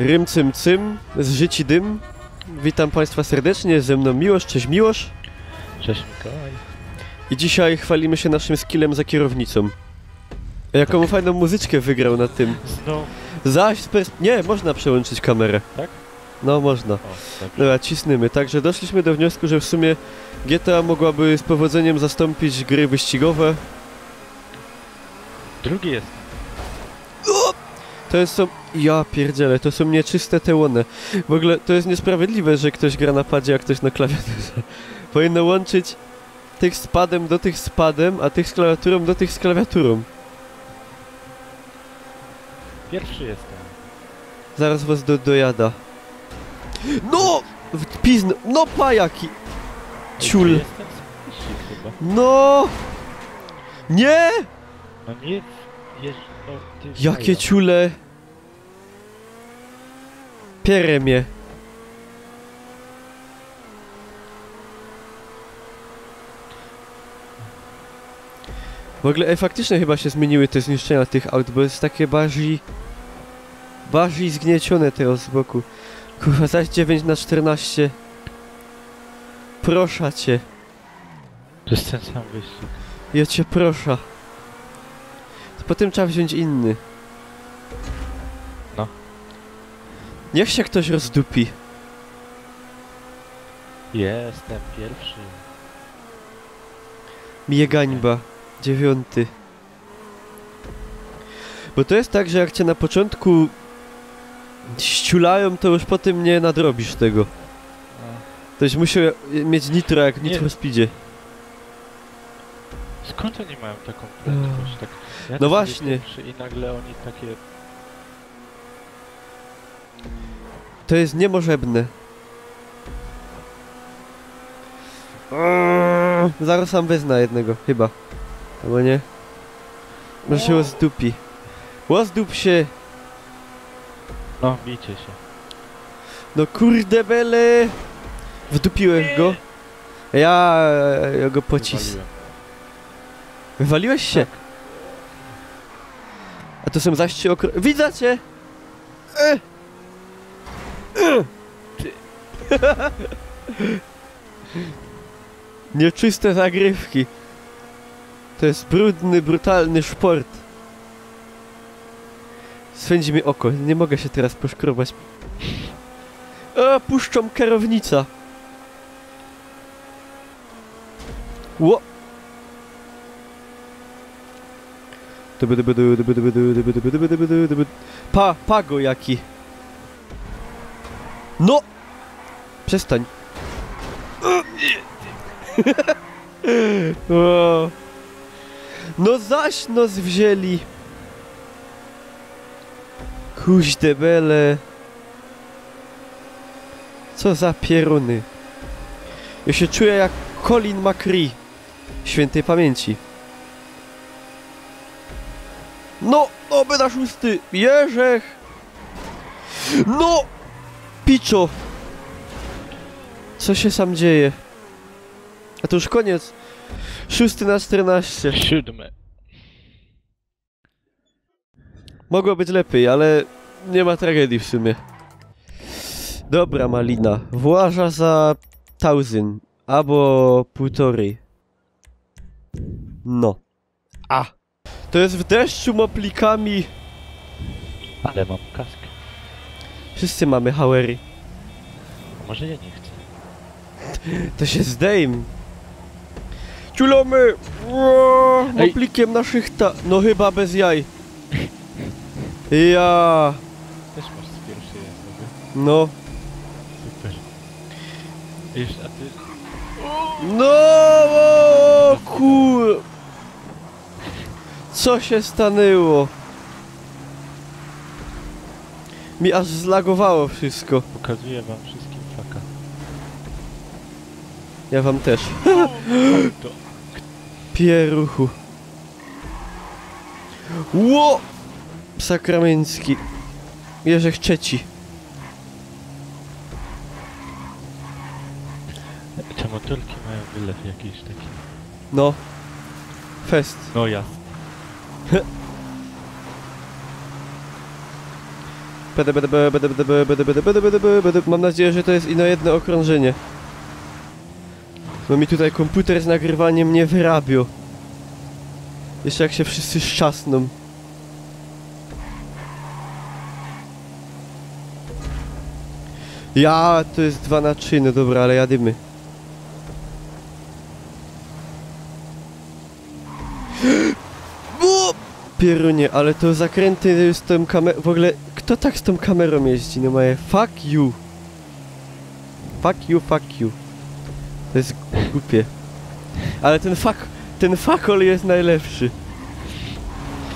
Rym cym cym, z życi dym. Witam Państwa serdecznie, ze mną Miłosz, cześć Miłosz. Cześć Mikołaj. I dzisiaj chwalimy się naszym skillem za kierownicą. Jaką Tak. fajną muzyczkę wygrał na tym. No. Zaś nie, można przełączyć kamerę. Tak? No można. O, dobrze. Dobra, cisnymy. Także doszliśmy do wniosku, że w sumie GTA mogłaby z powodzeniem zastąpić gry wyścigowe. Drugi jest. To są... Ja pierdzielę, to są nieczyste te łony. W ogóle to jest niesprawiedliwe, że ktoś gra na padzie, a ktoś na klawiaturze. Powinno łączyć tych z padem do tych z padem, a tych z klawiaturą do tych z klawiaturą. Pierwszy jestem. Zaraz was dojada. No! Pizn... No pajaki! Ciul! Ej, jestem z chyba. No! Nie! No nie... No, ty Jakie faja. ciule! Pierę mnie. W ogóle, faktycznie chyba się zmieniły te zniszczenia tych aut, bo jest takie bardziej zgniecione teraz z boku. Kurwa, zaś 9/14. Proszę cię. To jest ten sam wyścig. Ja cię proszę. To potem trzeba wziąć inny. No. Niech się ktoś rozdupi. Jestem pierwszy. Mnie gańba. 9. Bo to jest tak, że jak cię na początku ściulają, to już potem nie nadrobisz tego. No. To już musiał mieć nitro jak w Nie. Nitro Speedzie. Skąd oni mają taką prędkość? Tak, ja No tu właśnie. pierwszy I nagle oni takie... To jest niemożebne. Zaraz sam wezna jednego, chyba. Albo nie? Może się łozdupi. Łozdup się! No, bijcie się. No kurde bele! Wdupiłeś go? Ja go pocisnę. Wywaliłem. Wywaliłeś się? Tak. A to są zaś 3 Widzę cię! Nieczyste zagrywki. To jest brudny, brutalny sport. Swędzi mi oko, nie mogę się teraz poszkrobać. Puszczą kierownica. Ło! Pago jaki. No! Przestań. O. No zaś nos wzięli. Kuźde bele. Co za pieruny. Ja się czuję jak Colin McRae. Świętej pamięci. No! Oby na 6. Jerzech! No! Piczo! Co się sam dzieje? A to już koniec. 6/14. 7. Mogło być lepiej, ale nie ma tragedii w sumie. Dobra, Malina. Właża za 1000. Albo 1,5. No. A! To jest w deszczu moplikami. Ale mam kask. Wszyscy mamy hauery. A może ja nie chcę? To się zdejm. Ciulomy! Moplikiem na szychta. No chyba bez jaj. Ja. Też masz z pierwszej osoby. No. Super. Jeszcze, a ty... No! O, kur... Co się stanęło? Mi aż zlagowało wszystko. Pokazuję wam wszystkim faka. Ja wam też. To. Pieruchu. Ło! Sakramencki. Jerzech trzeci. Te motorki mają wylew jakiś taki. No. Fest. No jasne. Mam nadzieję, że to jest ino jedno okrążenie. Bo mi tutaj komputer z nagrywaniem nie wyrabił. Jeszcze jak się wszyscy szczasną. Ja, to jest 2 na 3, no dobra, ale jadymy. O! Pierunie, ale to zakręty z tą kamerą... W ogóle, kto tak z tą kamerą jeździ? No moje, fuck you. Fuck you, fuck you. To jest głupie. Ale ten fakol jest najlepszy.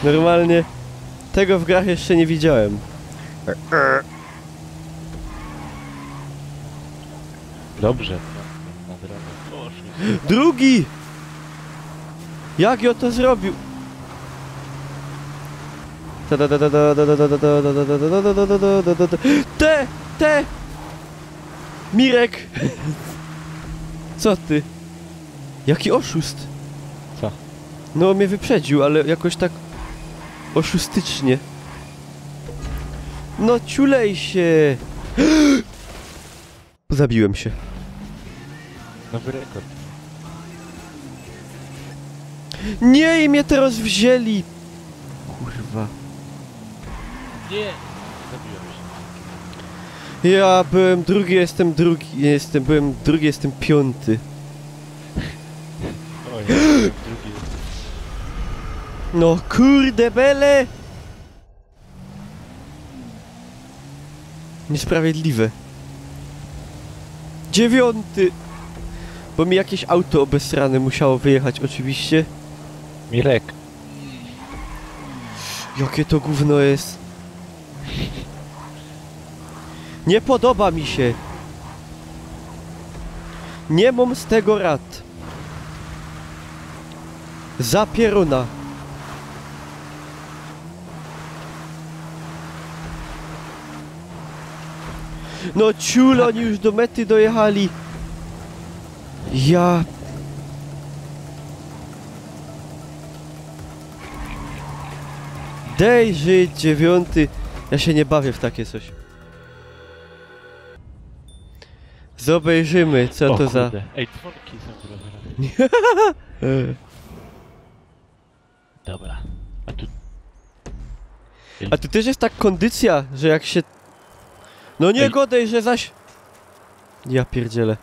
Normalnie tego w grach jeszcze nie widziałem. Dobrze, no, na drogę. Poszli. Drugi! Jak ja to zrobił? Te! Mirek! Co ty? Jaki oszust? Co? No mnie wyprzedził, ale jakoś tak oszustycznie. No ciulej się! Zabiłem się. Nowy rekord. Nie, i mnie teraz wzięli! Kurwa. Nie! Zabiłem się. Ja byłem drugi, byłem drugi, jestem piąty. O, ja byłem drugi. No kurde bele! Niesprawiedliwe. 9! Bo mi jakieś auto obesrane musiało wyjechać oczywiście. Mirek. Jakie to gówno jest. Nie podoba mi się. Nie mam z tego rad. Zapieruna. No ciul, oni już do mety dojechali. Ja... Dej żyć, 9. Ja się nie bawię w takie coś. Zobejrzymy, co O, to za... kurde. Ej, dzwonki są zrobione. Dobra. A tu... A tu też jest tak kondycja, że jak się... No nie Ej. godej, że zaś... Ja pierdzielę.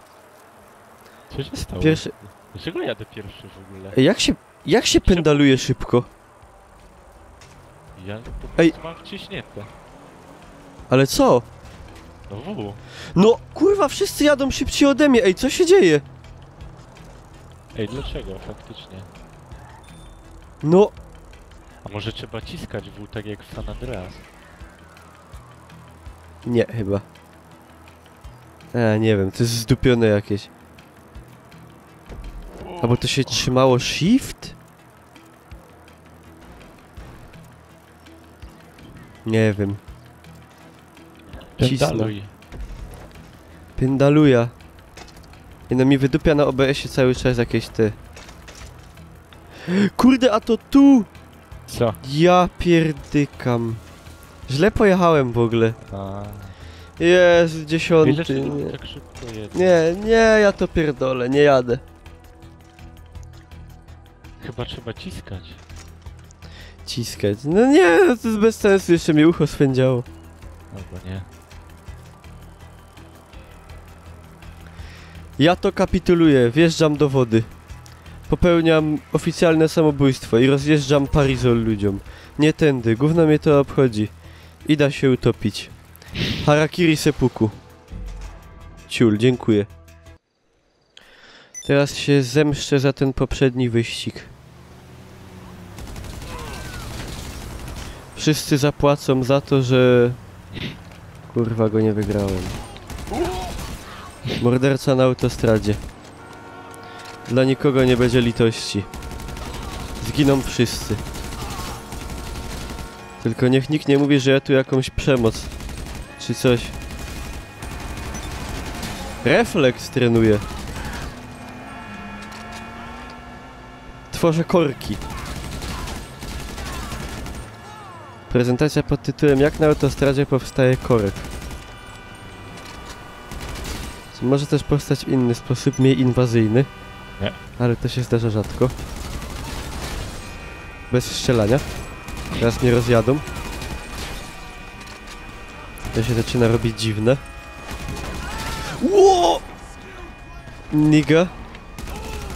Co się stało? Pierwszy... Dlaczego jadę pierwszy w ogóle? Ej, jak się pendaluje szybko? Ja po Ej. prostu mam wciśnięte. Ale co? No w. No kurwa, wszyscy jadą szybciej ode mnie, ej, co się dzieje? Ej, dlaczego? Faktycznie. No... A może trzeba ciskać W tak jak w San Andreas? Nie, chyba. Nie wiem, to jest zdupione jakieś. Albo to się trzymało shift? Nie wiem. Cisnę. Pendaluj. Pendaluja. I no mi wydupia na OBS-ie cały czas jakieś te... Kurde, a to tu! Co? Ja pierdykam. Źle pojechałem w ogóle. A. Jezu, 10. Ile się Nie. tak szybko jedzie? Nie, ja to pierdolę, nie jadę. Chyba trzeba ciskać. Ciskać. No nie, no to jest bez sensu, jeszcze mi ucho swędziało. Albo nie. Ja to kapituluję, wjeżdżam do wody. Popełniam oficjalne samobójstwo i rozjeżdżam parizol ludziom. Nie tędy, gówno mnie to obchodzi. I da się utopić. Harakiri seppuku. Ciul, dziękuję. Teraz się zemszczę za ten poprzedni wyścig. Wszyscy zapłacą za to, że... Kurwa, go nie wygrałem. Morderca na autostradzie. Dla nikogo nie będzie litości. Zginą wszyscy. Tylko niech nikt nie mówi, że ja tu jakąś przemoc. Czy coś. Refleks trenuję. Tworzę korki. Prezentacja pod tytułem Jak na autostradzie powstaje korek. Czy może też powstać w inny sposób, mniej inwazyjny? Nie. Ale to się zdarza rzadko. Bez strzelania. Teraz mnie rozjadą. To się zaczyna robić dziwne. Ło! Niga.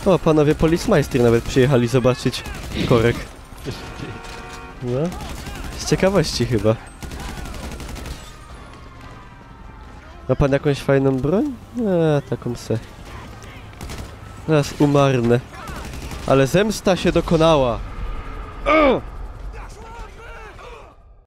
O, panowie Policmeister nawet przyjechali zobaczyć korek. No. Z ciekawości chyba. Ma pan jakąś fajną broń? Taką se. Teraz umarnę. Ale zemsta się dokonała.